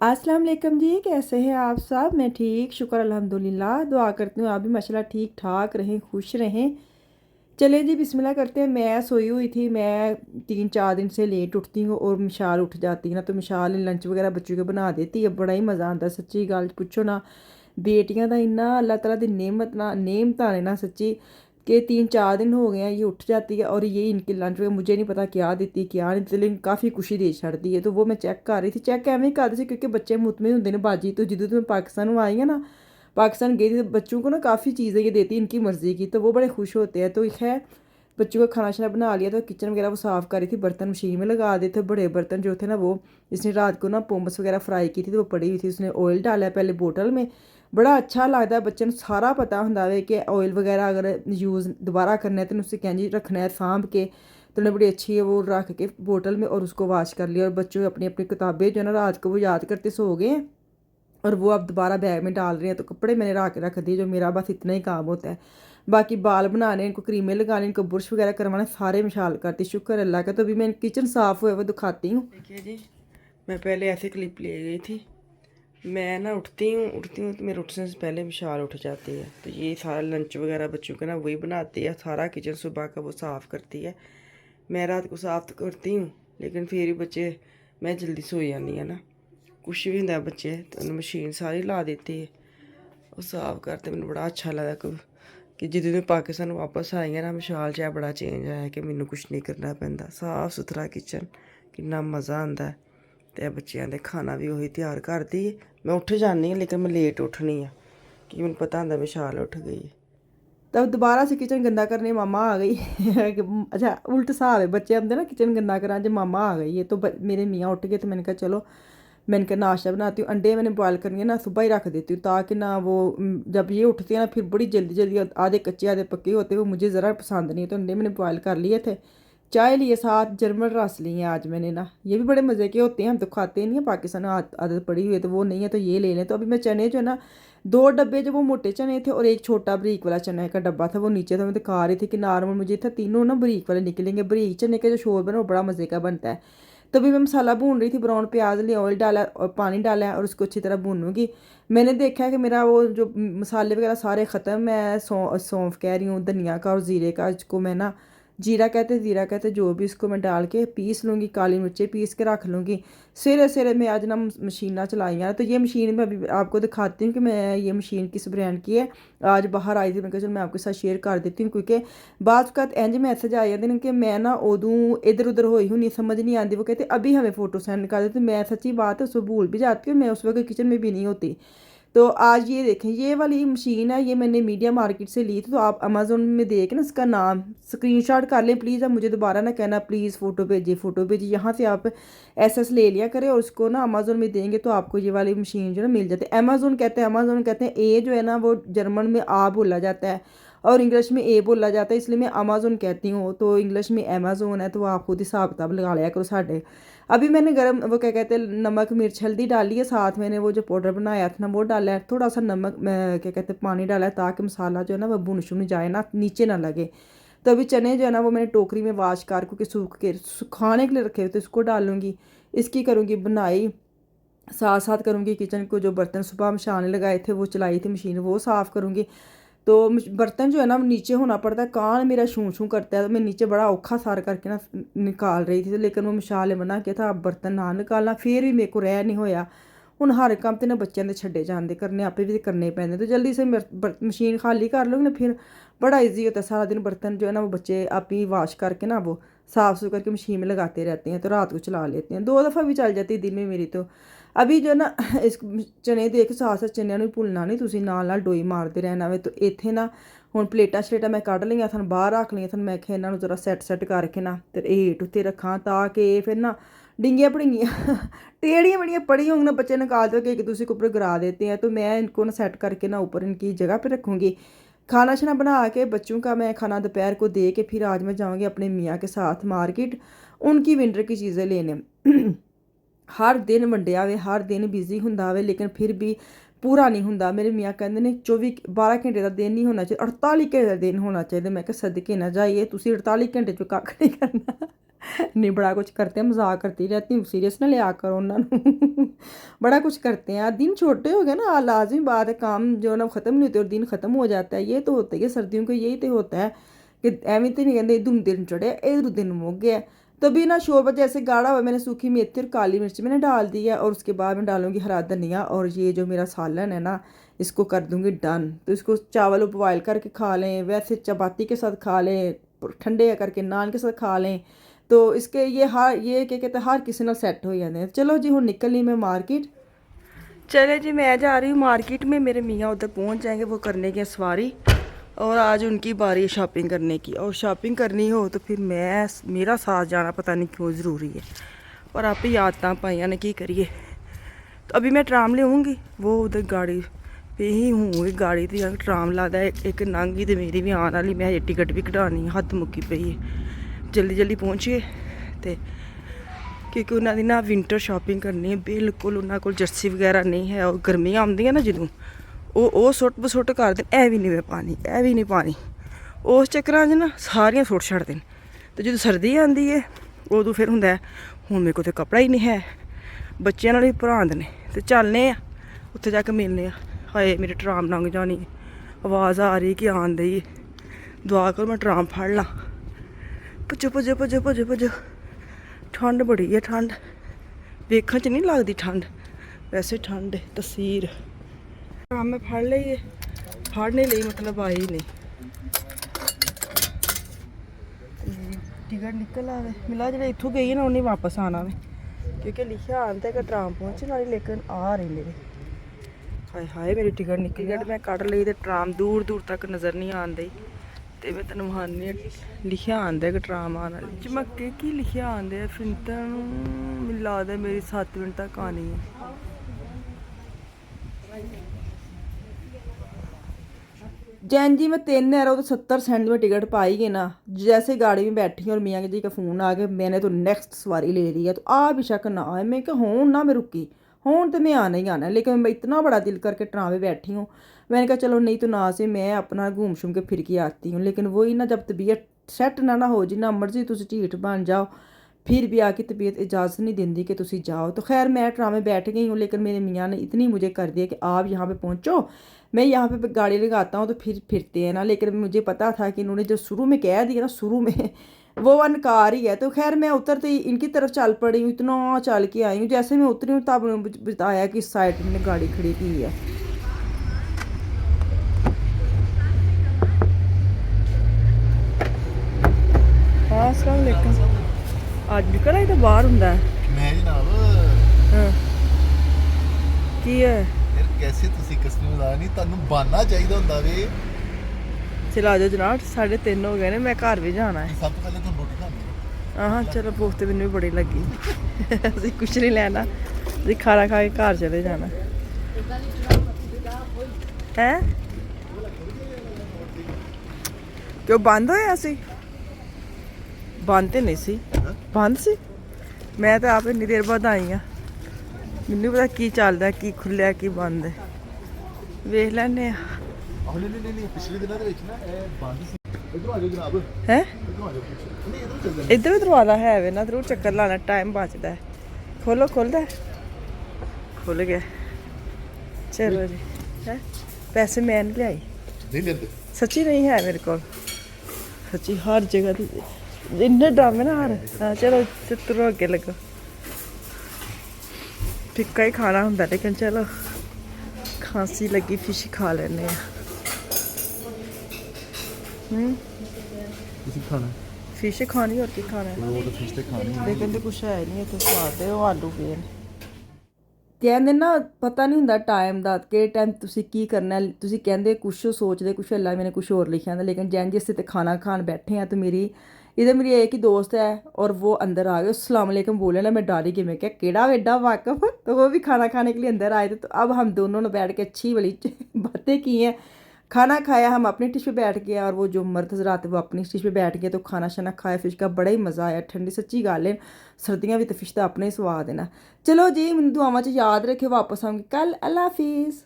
अस्सलाम वालेकुम जी, कैसे हैं आप सब? मैं ठीक, शुक्र अल्हम्दुलिल्लाह। दुआ करती हूँ आप भी माशाल्लाह ठीक ठाक रहें, खुश रहें। चलें जी, बिस्मिल्लाह करते हैं। मैं सोई हुई थी, मैं 3-4 दिन से लेट उठती हूँ और मिशाल उठ जाती है ना, तो मिशाल लंच वगैरह बच्चों को बना देती है। बड़ा ही मज़ा आता सच्ची गल पुच्छो ना। बेटियां दा इन्ना अल्लाह ताला दी नेमत ने ना सच्ची, कि 3-4 दिन हो गए हैं ये उठ जाती है और ये इनके लंच में मुझे नहीं पता क्या देती क्या नहीं देती, लेकिन काफ़ी खुशी दे छड़ती है। तो वो मैं चेक कर रही थी, चेक एवं कर रही थी क्योंकि बच्चे मुतमिन होंगे ने बाजी। तो जिद्दों तो मैं पाकिस्तान आई है ना, पाकिस्तान गई थी, तो बच्चों को ना काफ़ी चीज़ें ये देती इनकी मर्ज़ी की, तो वो बड़े खुश होते हैं। तो खैर बच्चों का खाना शाना बना लिया, तो किचन वगैरह वो साफ़ कर रही थी, बर्तन मशीन में लगा दिए थे। बड़े बर्तन जो थे ना, वो इसने रात को ना पोमस वगैरह फ्राई की थी, तो वो पड़ी हुई थी। उसने ऑयल डाला पहले बोतल में। बड़ा अच्छा लगता है, बच्चे सारा पता होंगे वे कि ऑयल वगैरह अगर यूज़ दोबारा करना है तो उसे कैंजी रखना है सांभ के। तो उन्हें बड़ी अच्छी है वो रख के बोतल में और उसको वाश कर लिया। और बच्चों अपनी अपनी किताबें जो है ना रात को वो याद करते सो गए हैं, और वो अब दोबारा बैग में डाल रहे हैं। तो कपड़े मैंने रख दिए, जो मेरा बस इतना ही काम होता है। बाकी बाल बनाने, इनको क्रीमें लगाने, इनको ब्रश वगैरह करवाना, सारे मिशाल करती। शुक्र अल्लाह का। तो अभी मैं किचन साफ़ हुआ वो दिखाती हूँ। देखिए जी, मैं पहले ऐसे क्लिप ले गई थी। मैं ना उठती हूँ तो मेरे उठने से पहले मिशाल उठ जाती है। तो ये सारा लंच वगैरह बच्चों का ना वही बनाती है, सारा किचन सुबह का वो साफ़ करती है। मैं रात को साफ़ तो करती हूँ, लेकिन फिर भी बच्चे, मैं जल्दी सो जानी है ना, कुछ भी होंगे बच्चे तो मशीन सारी ला देती है और साफ़ करते। मैंने बड़ा अच्छा लगा कि जिस दिन पाकिस्तान वापस आई है ना, मिशाल च बड़ा चेंज आया कि मैनू कुछ नहीं करना पैंदा। साफ सुथरा किचन, कितना मज़ा आता है। तो बच्चों के खाना भी वही तैयार कर दी। मैं उठ जानी हाँ, लेकिन मैं लेट उठनी हाँ कि मैंने पता होंगे मिशाल उठ गई। तब दोबारा से किचन गंदा करने मामा आ गई। अच्छा उल्ट हिसाब है, बच्चे आते ना किचन गंदा करा, जो मामा आ गई है। तो मेरे मियाँ उठ गए, तो मैंने कहा चलो, मैंने कहा नाश्ता बनाती हूँ। अंडे मैंने बॉयल करनी ना सुबह ही रख देती हूँ, ताकि ना वो जब ये उठती है ना फिर बड़ी जल्दी जल्दी आधे कच्चे आधे पक्के होते, वो मुझे ज़रा पसंद नहीं है। तो अंडे मैंने बॉयल कर लिए थे। चाय लिए साथ, जर्मन रस लिए आज मैंने ना, ये भी बड़े मज़े के होते हैं। हम तो खाते नहीं है, पाकिस्तान आदत पड़ी हुई है, तो वो नहीं है तो ये ले लें। तो अभी मैं चने जो है ना, 2 डब्बे जो वो मोटे चने थे और एक छोटा बरीक वाला चने का डब्बा था, वो नीचे था। मैं दिखा रही थी कि नॉर्मल मुझे था, तीनों ना बरीक वाले निकलेंगे। बरीक चने का जो शोर बना वो बड़ा मज़े का बनता है। तो अभी मैं मसाला भून रही थी, ब्राउन प्याज लिए, ऑयल डाला और पानी डाला है और उसको अच्छी तरह भूनूंगी। मैंने देखा है कि मेरा वो जो मसाले वगैरह सारे ख़त्म। मैं सौंफ कह रही हूँ, धनिया का और ज़ीरे का, इसको मैं ना ज़ीरा कहते जो भी, इसको मैं डाल के पीस लूँगी। काली मिर्चें पीस के रख लूँगी। सवेरे सवेरे मैं आज ना मशीनां चलाई हैं। तो ये मशीन मैं अभी आपको दिखाती हूँ कि मैं ये मशीन किस ब्रांड की है। आज बाहर आई थी, मैं कहा चलो मैं आपके साथ शेयर कर देती हूँ, क्योंकि बाज़ अवत इंज मैसेज आ जाते हैं कि मैं ना उदूँ इधर उधर होई हूँ, नहीं समझ नहीं आती। वो कहते अभी हमें फ़ोटो सेंड कर देते। मैं सच्ची बात है उसको भूल भी जाती हूँ, मैं उस वक्त किचन में भी नहीं होती। तो आज ये देखें, ये वाली मशीन है, ये मैंने मीडिया मार्केट से ली थी। तो आप अमेज़ोन में देख ना इसका नाम स्क्रीनशॉट कर लें प्लीज़। अब मुझे दोबारा ना कहना प्लीज़ फ़ोटो भेजिए फ़ोटो भेजिए। यहाँ से आप एसएस ले लिया करें और उसको ना अमेज़ोन में देंगे तो आपको ये वाली मशीन जो है ना मिल जाती है। अमेज़ोन कहते हैं। ए जो है ना वो जर्मन में आ बोला जाता है और इंग्लिश में ए बोला जाता है, इसलिए मैं अमेज़ोन कहती हूँ। तो इंग्लिश में अमेज़ोन है, तो आप खुद हिसाब किताब लगा लिया करो साढ़े। अभी मैंने गरम वो क्या कहते हैं नमक मिर्च हल्दी डाली है, साथ मैंने वो जो पाउडर बनाया था ना वो डाला है, थोड़ा सा नमक क्या कहते हैं पानी डाला है, ताकि मसाला जो है ना वो भुन शुन जाए ना, नीचे ना लगे। तो अभी चने जो है ना वो मैंने टोकरी में वाश कर क्योंकि सूख के सुखाने के लिए रखे हुए, तो इसको डालूंगी। इसकी करूँगी बनाई, साथ साथ करूँगी किचन को जो बर्तन सुबह मशाने लगाए थे वो चलाई थी मशीन, वो साफ़ करूँगी। तो बर्तन जो है ना नीचे होना पड़ता है, कान मेरा शूं शूं करता है। तो मैं नीचे बड़ा औखा सार करके ना निकाल रही थी, तो लेकिन वो मिशाल ने मना किया था आप बर्तन ना निकालना, फिर भी मेरे को रह नहीं होया। ਹੁਣ हर काम तो ना बच्चों के छड्डे जाते करने, आपे भी करने पैंदे। तो जल्दी से मशीन खाली कर लूँगी ना, फिर बड़ा ईजी होता है। सारा दिन बर्तन जो है ना वो बच्चे आप ही वाश करके ना वो साफ़ सुफ करके मशीन में लगाते रहते हैं, तो रात को चला लेते हैं। 2 दफ़ा भी चल जाती है दिन में मेरी। तो अभी जो ना इस चने देख साथ साथ चनिया ਨੂੰ ਭੁੱਲਣਾ नहीं, ਤੁਸੀਂ ਨਾਲ ਨਾਲ ਡੋਈ ਮਾਰਦੇ ਰਹਿਣਾ ਵੇ। तो ਇੱਥੇ ਨਾ ਹੁਣ ਪਲੇਟਾਂ ਸ਼ਲੇਟਾਂ ਮੈਂ ਕੱਢ ਲਈਆਂ ਸਨ, ਬਾਹਰ ਰੱਖ ਲਈਆਂ ਸਨ। ਮੈਂ ਕਿਹਾ ਇਹਨਾਂ ਨੂੰ ਜ਼ਰਾ ਸੈੱਟ ਕਰਕੇ ਨਾ ਤੇ ਇਹ ਹੇਠ ਉੱਤੇ ਰੱਖਾਂ, ਤਾਂ ਕਿ ਫਿਰ ना डिंगियाँ पड़िंगियाँ टेढ़ियाँ बड़ियाँ पड़ी होंगी ना, बच्चे निकाल दो कि एक दूसरे के ऊपर गिरा देते हैं। तो मैं इनको ना सेट करके ना ऊपर इनकी जगह पे रखूँगी। खाना शाना बना के बच्चों का मैं खाना दोपहर को दे के फिर आज मैं जाऊँगी अपने मियाँ के साथ मार्केट, उनकी विंटर की चीज़ें लेने। हर दिन वंडिया वे, हर दिन बिजी हुंदा वे, लेकिन फिर भी पूरा नहीं हुंदा। मेरे मियाँ कहते ने 24-12 घंटे का दिन नहीं होना चाहिए, 48 घंटे का दिन होना चाहिए। मैं कहा सदके ना जाइए, तुसी 48 घंटे चो कक्ख नहीं करना। नहीं बड़ा कुछ करते हैं, मजाक करती रहती हूँ, सीरियस ना लिया करो उन्होंने। बड़ा कुछ करते हैं, दिन छोटे हो गए ना, लाजमी बात है, काम जो ना ख़त्म नहीं होते और दिन ख़त्म हो जाता है। ये तो होता ही है सर्दियों का, यही तो होता है कि एवं तो नहीं कहते इधर दिन चढ़े इधर दिन मुक गया। तो अभी ना शोरबा जैसे गाढ़ा हुआ, मैंने सूखी मेथी और काली मिर्च मैंने डाल दी है, और उसके बाद मैं डालूंगी हरा धनिया, और ये जो मेरा सालन है ना इसको कर दूंगी डन। तो इसको चावल बॉयल करके खा लें, वैसे चपाती के साथ खा लें, ठंडे करके नान के साथ खा लें। तो इसके ये क्या कहते हैं, हर किसी ना सैट हो जाते हैं। चलो जी हूँ निकलनी मैं मार्केट। चले जी मैं जा रही हूँ मार्केट में, मेरे मियाँ उधर पहुँच जाएंगे, वो करने की सवारी, और आज उनकी बारी है शॉपिंग करने की। और शॉपिंग करनी हो तो फिर मेरा साथ जाना पता नहीं क्यों ज़रूरी है, और आप ही आदत पाइया ने की करिए। तो अभी मैं ट्राम लेऊँगी, वो उधर गाड़ी पे ही हूँ, गाड़ी तो यहाँ ट्राम लादा है एक नांगी तो मेरी भी आने वाली, मैं टिकट भी कटानी हद मुक्की पई है, जल्दी जल्दी पहुँचिए। तो क्योंकि उन्होंने ना विंटर शॉपिंग करनी है, बिल्कुल उन्होंने को जर्सी वगैरह नहीं है, और गर्मियाँ आਉਂਦੀਆਂ ना ਜਦੋਂ ਉਹ ਸੁੱਟ ਬਸੁੱਟ ਕਰ ਦੇਣ, ਇਹ ਵੀ ਨਹੀਂ ਪਾਣੀ, ਇਹ ਵੀ ਨਹੀਂ ਪਾਣੀ, ਉਸ ਚੱਕਰਾਂ 'ਚ ਨਾ ਸਾਰੀਆਂ ਸੁੱਟ ਛੱਡ ਦੇਣ। ਤੇ ਜਦੋਂ ਸਰਦੀ ਆਉਂਦੀ ਹੈ ਉਦੋਂ ਫਿਰ ਹੁੰਦਾ ਹੁਣ ਮੇਰੇ ਕੋਲ ਤਾਂ ਕੱਪੜਾ ਹੀ ਨਹੀਂ ਹੈ, ਬੱਚਿਆਂ ਨਾਲ ਹੀ ਭਰਾਂਦ ਨੇ, ਤੇ ਚੱਲਨੇ ਆ ਉੱਥੇ ਜਾ ਕੇ ਮਿਲਨੇ ਆ। ਹਾਏ ਮੇਰੀ ਟਰਾਮ ਲੰਘ ਜਾਣੀ, ਆਵਾਜ਼ ਆ ਰਹੀ ਕਿ ਆਉਣ ਦਈ, ਦੁਆ ਕਰੋ ਮੈਂ ਟਰਾਮ ਫੜ ਲਾਂ। ਭੱਜੋ ਭੱਜੋ ਭੱਜੋ ਭੱਜੋ ਭੱਜੋ, ਠੰਡ ਬੜੀ ਹੈ, ਠੰਡ ਵੇਖਣ 'ਚ ਨਹੀਂ ਲੱਗਦੀ ਠੰਡ, ਵੈਸੇ ਠੰਡ ਹੈ ਤਸੀਰ। हाँ मैं फाड़ ली है, फाड़ने ਲਈ मतलब आई नहीं। टिकट निकल आवे मिला जो इतों गई है ना उन्हें वापस आना वे, क्योंकि लिखा आंदा है कि ट्राम पहुँचने वाली, लेकिन आ रही मेरे। हाय हाय मेरी टिकट निकल गई, मैं कट ली तो ट्राम दूर दूर तक नज़र नहीं आती। तो मैं तेन वहानी लिखा आंदा है कि ट्राम आने वाली, झमक्के की लिखा आंदे फिंतन मिल लगता मेरी 7 मिनट तक आनी है। जैन जी मैं 3 एरो तो 70 सेंट में टिकट पाई गई ना, जैसे गाड़ी में बैठी और मियाँ जी का फ़ोन आ गया, मैंने तो नेक्स्ट सवारी ले ली है। तो आ भी शक ना आए, मैं क्या हूँ ना मैं रुकी हूँ तो मैं आना ही आना है, लेकिन मैं इतना बड़ा दिल करके ट्राम में बैठी हूँ। मैंने कहा चलो नहीं तो ना से मैं अपना घूम शूम के फिर के आती हूँ, लेकिन वही ना जब तबीयत सैट ना हो जिन्ना मर्जी तुम ढीठ बन जाओ, फिर भी आके तबीयत इजाज़त नहीं देती कि तुम जाओ। तो खैर मैं ट्राम में बैठ गई हूँ, लेकिन मेरे मियाँ ने इतनी मुझे कर दिया कि आप यहाँ पे पहुँचो, मैं यहाँ पे गाड़ी लगाता हूँ तो फिर फिरते हैं ना। लेकिन मुझे पता था कि इन्होंने जो शुरू में कह दिया ना, शुरू में वो अनकार ही है। तो खैर मैं उतरते ही इनकी तरफ चल पड़ी हूँ, इतना चल के आई हूँ। जैसे मैं उतरी हूँ तब बताया कि इस साइड में गाड़ी खड़ी की है। हाँ अस्सलाम वालेकुम, आज भी कल तो बाहर होंगे मैं जनाब की है यार कैसे तुसी कस्टमर नहीं तानू बाना चाहिए होंदा वे। चला जाओ जनाब, 3:30 हो गए ने, मैं घर भी जाना है। सब तो पहले तुम रोटी खानी हाँ चलो भूख तो मैंने भी बड़ी लगी। अभी कुछ नहीं लेना, अभी खाना खा के घर चले जाना है। क्यों बंद होया सी? बंद तो नहीं सी, बंद सी। मैं तो आप इन्नी देर बाद आई हाँ, मैनू पता की चलता की खुलिया की बंद है, वेख लैने। नहीं पिछले दिनों दे विच ना ए बंद सी। इधर आ जाओ जनाब, है इधर आ जाओ नहीं इधर चल जाओ। इधर भी दरवाजा है वे ना, जरूर चक्कर लाना, टाइम बचता है। खोलो खुलता है, खुल गया। चलो जी है, पैसे मैं नहीं लियाई, नहीं लेते सच्ची नहीं है मेरे को, सच्ची हर जगह इन्ने ड्रामे ना हर। हाँ चलो तुरो अगे लगो, फिक्का ही खाना होंगे, लेकिन चलो खांसी लगी फिश खा लेने। किसी खाना फिश खानी और की खाना है, वो तो फिश ते खानी लेकिन तो कुछ है नहीं इतने स्वाद है। वो आलू पे ਕਹਿੰਦੇ ਨਾ ਪਤਾ ਨਹੀਂ ਹੁੰਦਾ ਟਾਈਮ ਦਾ, ਕਿਹੜੇ ਟਾਈਮ ਤੁਸੀਂ ਕੀ ਕਰਨਾ। ਤੁਸੀਂ ਕਹਿੰਦੇ ਕੁਛ ਸੋਚਦੇ ਕੁਛ, ਅੱਲਾ मैंने कुछ और लिखा था। लेकिन जैन जिस से खाना खान बैठे हैं तो इधर मेरी एक ही दोस्त है और वो अंदर आ गए, अस्सलाम वालेकुम बोले ना, मैं डरी गई, मैं क्या केड़ा एडा वाकफ। तो वो भी खाना खाने के लिए अंदर आए थे। तो अब हम दोनों ने बैठ के अच्छी वाली बातें की हैं, खाना खाया, हम अपनी डिश पे बैठ गए और वो जो मर्द हज़रात वो अपनी डिश पे बैठ गए। तो खाना शाना खाया, फिश का बड़ा ही मज़ा आया, ठंडी सच्ची गल है, सर्दियाँ भी तो फिश का अपने ही स्वाद है ना। चलो जी, मैंने दुआवां च याद रखे, वापस आऊँगी कल। अल्लाह हाफिज़।